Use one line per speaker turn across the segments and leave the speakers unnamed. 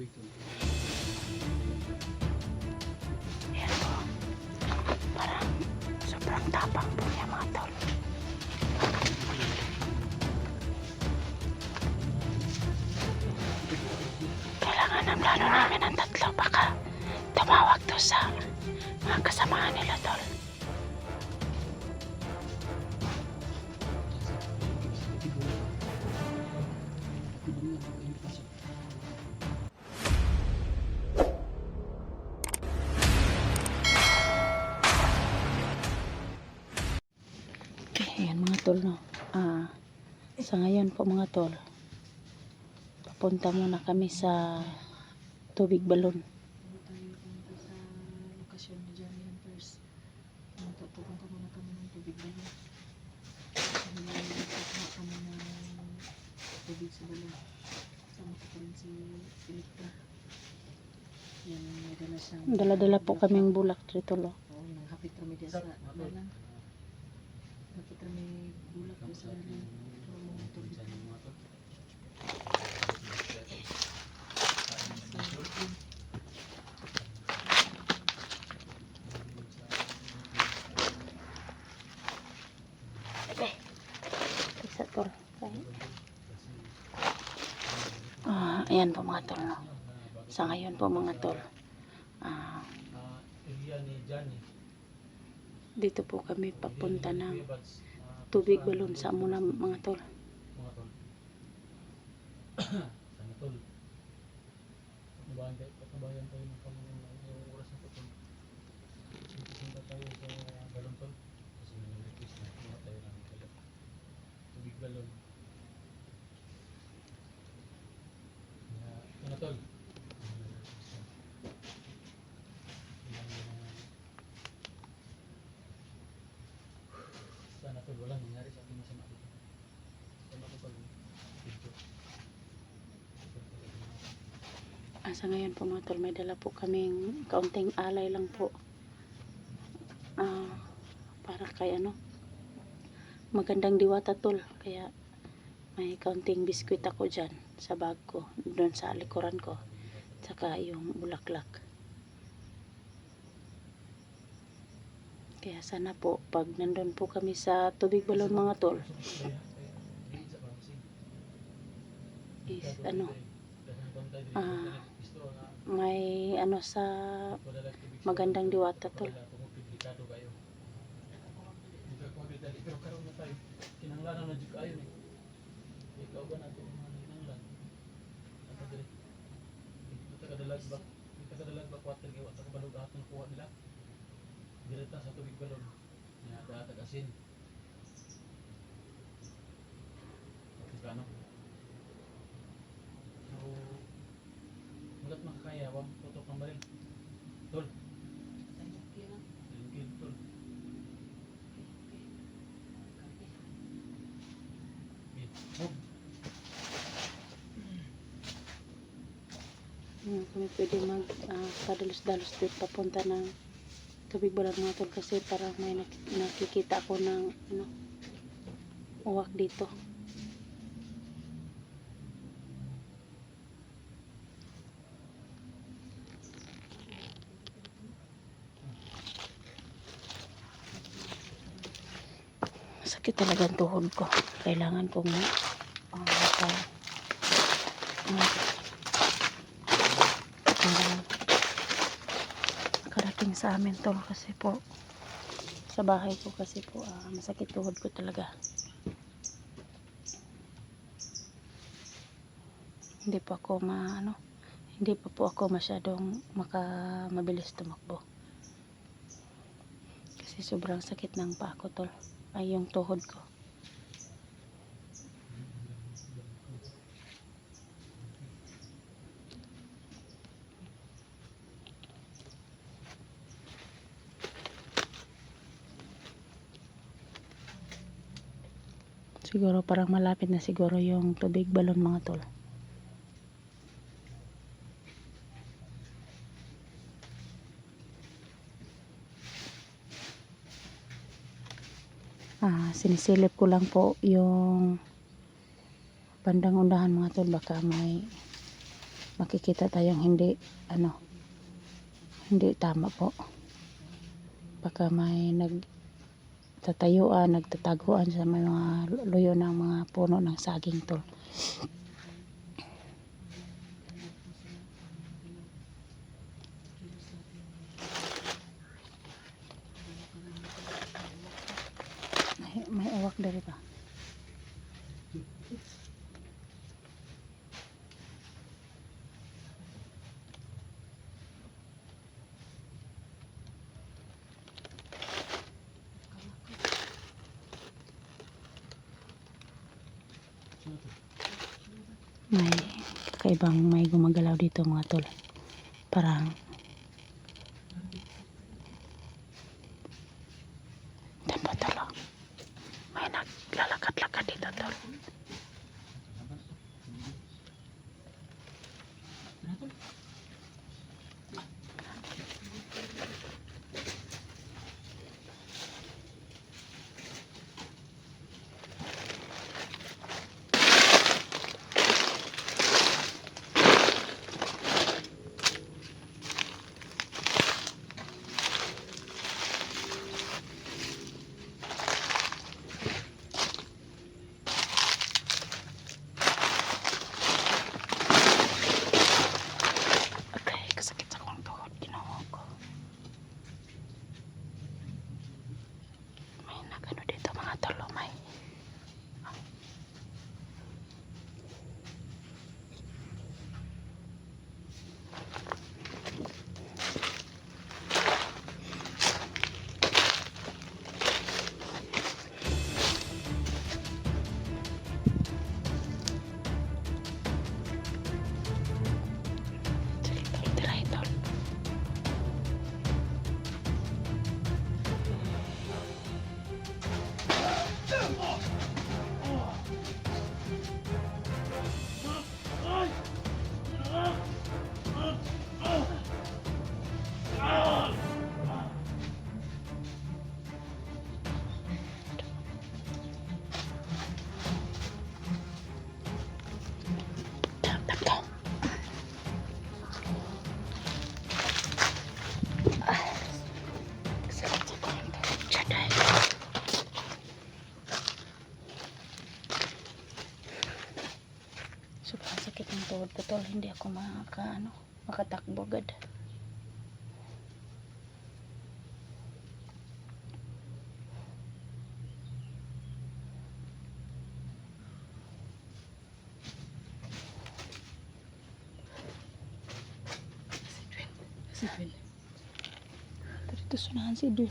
Ayan po. Parang sobrang tapang po niya mga tol. Kailangan ng plano namin ng tatlo. Baka tumawag to sa mga kasamahan nila tol. Okay, ayan mga tol no. Sa ngayon po mga tol, papunta muna kami sa tubig balon.
Tayo pumunta sa lokasyon na dyan yan first. Pupunta muna kami ng tubig balon. Kukuha kami ng tubig sa balon. Sama ko rin si Electra. Yan, may dala siyang
Dala-dala po kaming bulak dito lo.
oo, nanghapit kami dyan sa dalan. Hapit kami bulak dyan sa dalan. Para mga tubig.
Isa tol. Ayan po mga tol no. Sa ngayon po mga tol, dito po kami papunta ng tubig balon sa muna mga tol.
Pagkabayan tayo ng yung oras na ito. Punta tayo sa balon tol. Kasi may request na kuha tayo ng tubig balon. Ano tol? Sana tol, walang nangyari sa ating masama dito. Sana ko tol.
Sa ngayon po mga tol, may dala po kaming kaunting alay lang po. Para kay magandang diwata tol. Kaya may kaunting biskwit ako dyan sa bag ko, doon sa likuran ko. Tsaka yung bulaklak. Kaya sana po, pag nandun po kami sa tubig balon mga tol, is may sa magandang diwata tol.
Pero karon na tayo kinanglanan na jud kayo ni ikaw ba nato mga kinanglan ato dire kadalag ba quarter kay wata ka balog aton kuha nila direkta sa tubig balon nya dagat asin ano so mulat makakaya wag tutok ng baril tol tol
Kami pwede padalos-dalos dito papunta ng tubig balon mga tol, kasi parang may nakikita ako ng uwak dito. Sakit talaga ang tuhod ko. Kailangan kong karating sa amin tol, kasi po sa bahay ko kasi po masakit tuhod ko talaga. Hindi pa po ako masyadong mabilis tumakbo. Kasi sobrang sakit ng paa ko tol, ay yung tuhod ko. Siguro parang malapit na siguro yung tubig balon mga tol. Sinisilip ko lang po yung bandang undahan mga tol, baka may makikita tayong hindi hindi tama po. Baka may nagtataguan sa may mga luyo ng mga puno ng saging tol. May uwak dari pa. May kakaibang may gumagalaw dito mga tol. Parang tempo tol. May naglalakad-lakad dito tol. Okay, kasakit sa kong tuhod. Ginoo ko. May nagano dito mga tol. May sige tol, tirahin tol. Takam. Sakit sa kong tuhod. Tiyaday. Sobrang sakit ng tuhod ko tol. Hindi ako makatakbo agad.
Sipil.
Dito sunahan si Dul.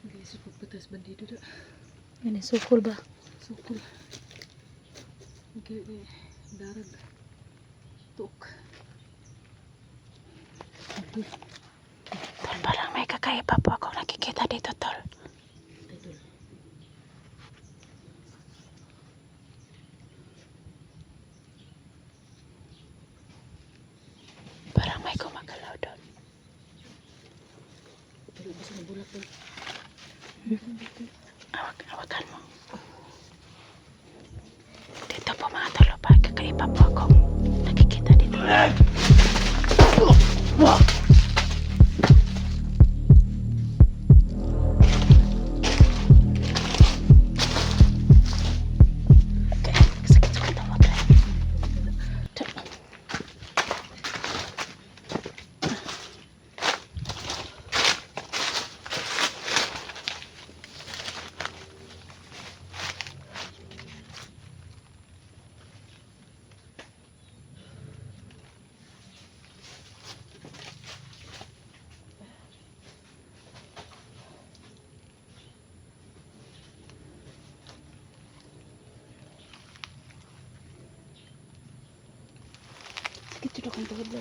Guys, pagpatas bandido dah.
Ini sukul ba?
Sukul. Okay, darag. Tuk.
Tol, parang may kakaiba po akong nakikita dito tol.
Idol.
Parang may gumagalaw doon.
Pero bisa nabulak tol.
Awakan mo. Dito po mga tol, parang kakaiba po akong nakikita dito. Okay, sakit sa kong tuhod. Sudah kong tuhod ba?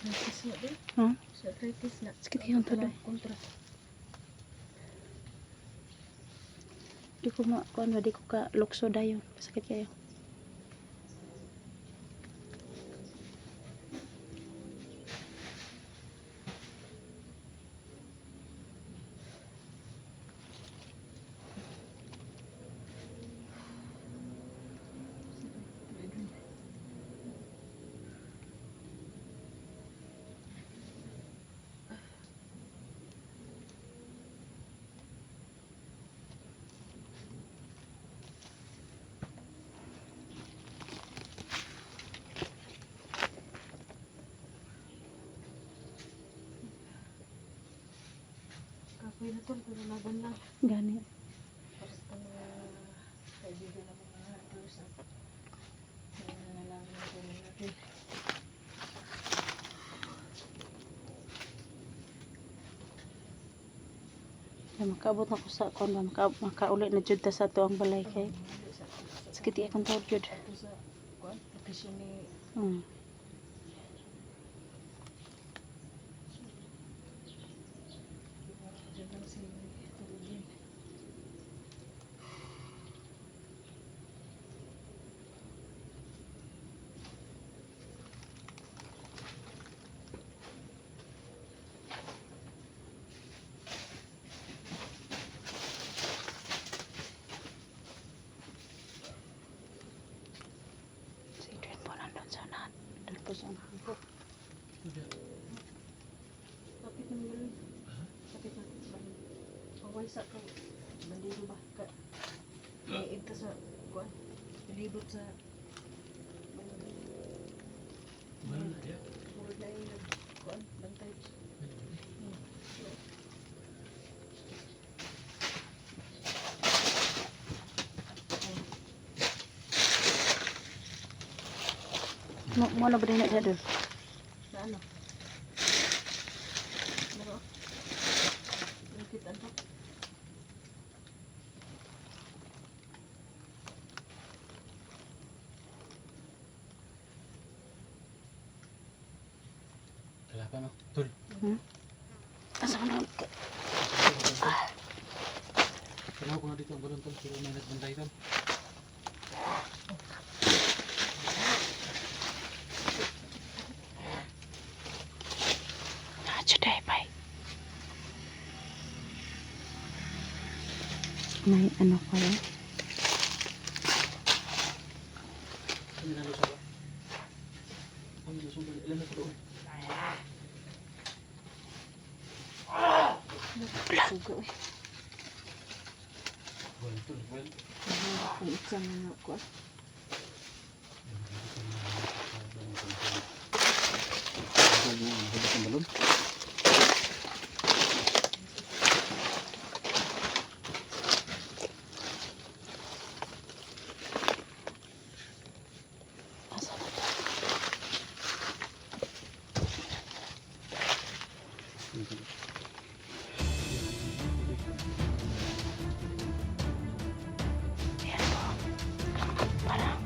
Arthritis na din.
Ha?
Sa arthritis na.
Sakit yung tuloy.
Kontra.
Di ko kuan ba, di ko ka lukso dayon. Sakit kayo.
Kapoy na to, pero laban lang.
Gani.
Para sa mga kaibigan ng mga hackers. Kaya nalaman natin.
Ya, makaabot na ko sa kuan ba, makauli na jud ta sa to ang balay kay. Sakit iya kong tuhod jud.
Ito sa kuan, location ni
Hmm.
dyan lang si Tulugin.
Si Edwin po nandun sa unahan. Doon po sa unahan po.
Kapit ng balon. Kapit natin sa balon. Paway sa ka. Bandido ba? May ito sa kuan. Palibot sa balon.
Mahal na ya.
Murag na yung kuan. Bantay.
Mo na ba din na doon?
Sa ano? Ano? Nakita ano?
Wala pa no. Tul.
Asa mo na?
Tanaw ko na dito ang balon tol. Pero may nagbantay tol.
Juday pa. May ano ko yan?
Ano na lusa ba? Ang lusa ba? Ilan na tuloy?
Sugo eh.
Well tol. Well.
Ang isa na kuan.
Balon.
Asa na to? Ayan po. Parang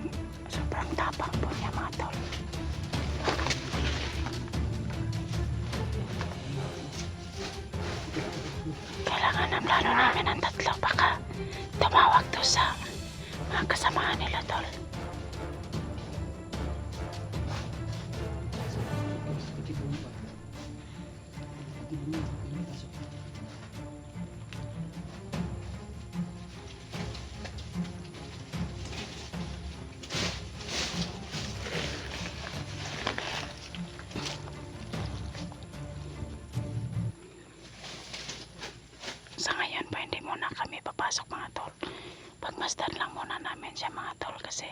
sobrang tapang po niya mga tol. Kailangan ng plano namin ng tatlo. Baka tumawag to sa mga kasamahan nila tol. Sa ngayon pa hindi muna kami papasok mga tol. Pagmasdan lang muna namin siya mga tol kasi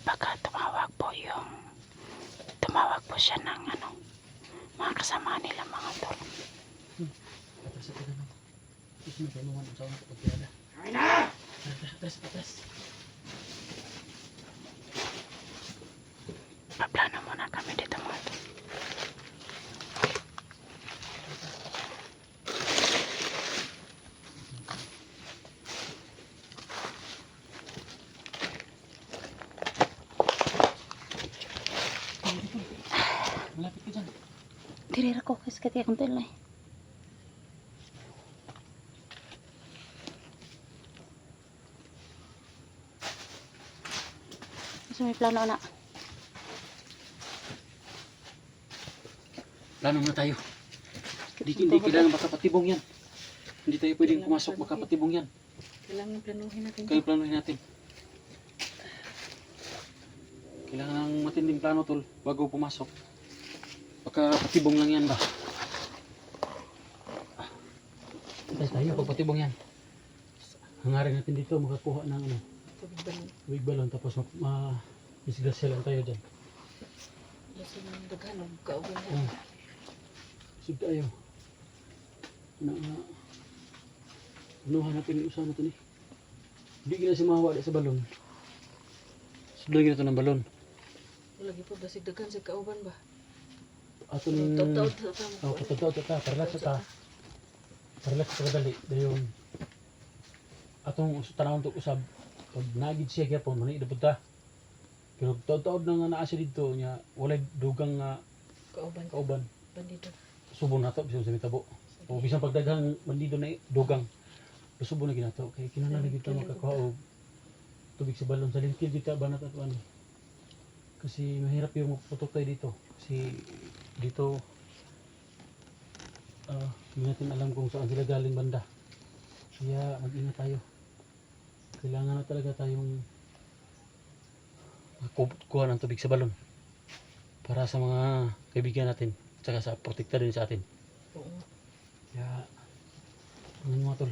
baka tumawag po siya ng mga kasama nila mga tol.
Atas sa taga no. Ito na balungan ang saon sa pagkiyada. Atas.
Paplano muna kami dito mga tol.
Malapit ka dyan.
Diri ra ko kasi kati akong tulay. So may plano na.
Plano na tayo. Hindi kailangan makapatibong yan. Hindi tayo pwedeng pumasok makapatibong yan.
Kailangan planuhin natin.
Kaya planuhin natin. Kailangan ng matinding plano tol bago pumasok. Baka patibong lang yan ba? Tayo pagpatibong yan. Hangarin natin dito makakuha ng ano,
Tubig balon.
tubig balon tapos disgrasya lang tayo dyan.
Basta yung daghan ng kauban na.
Oh. Sige tayo. Anuhan natin yung usaha natin eh. Hindi gina si mahawa sa balon. Sublagin na ito ng balon.
Lagi po basig daghan sa kauban ba?
Ato ning
Taw-taw sa tama.
oh, patataw ta, paralax ta. Paralax ta kadali dayon. Atong tanawon to usab pag nagid siya gyapon mani idapod ta. Pero taud-taud na nga naa siya dito nya walay dugang nga
Kauban.
kauban.
Bandido.
Subong nato bisan sa mitabo. O bisan pagdaghang bandido na dugang. Subong na ginato kay kinahanglan gid ta makakuha og tubig sa balon sa lingkid dito banat at ano. Kasi mahirap yung putok tayo dito. Kasi dito hindi natin alam kung saan sila galing banda. Kaya mag-ingat tayo. Kailangan na talaga tayong kuha ng tubig sa balon para sa mga kaibigan natin at saka sa protekta din sa atin.
Oo.
Kaya mga tol,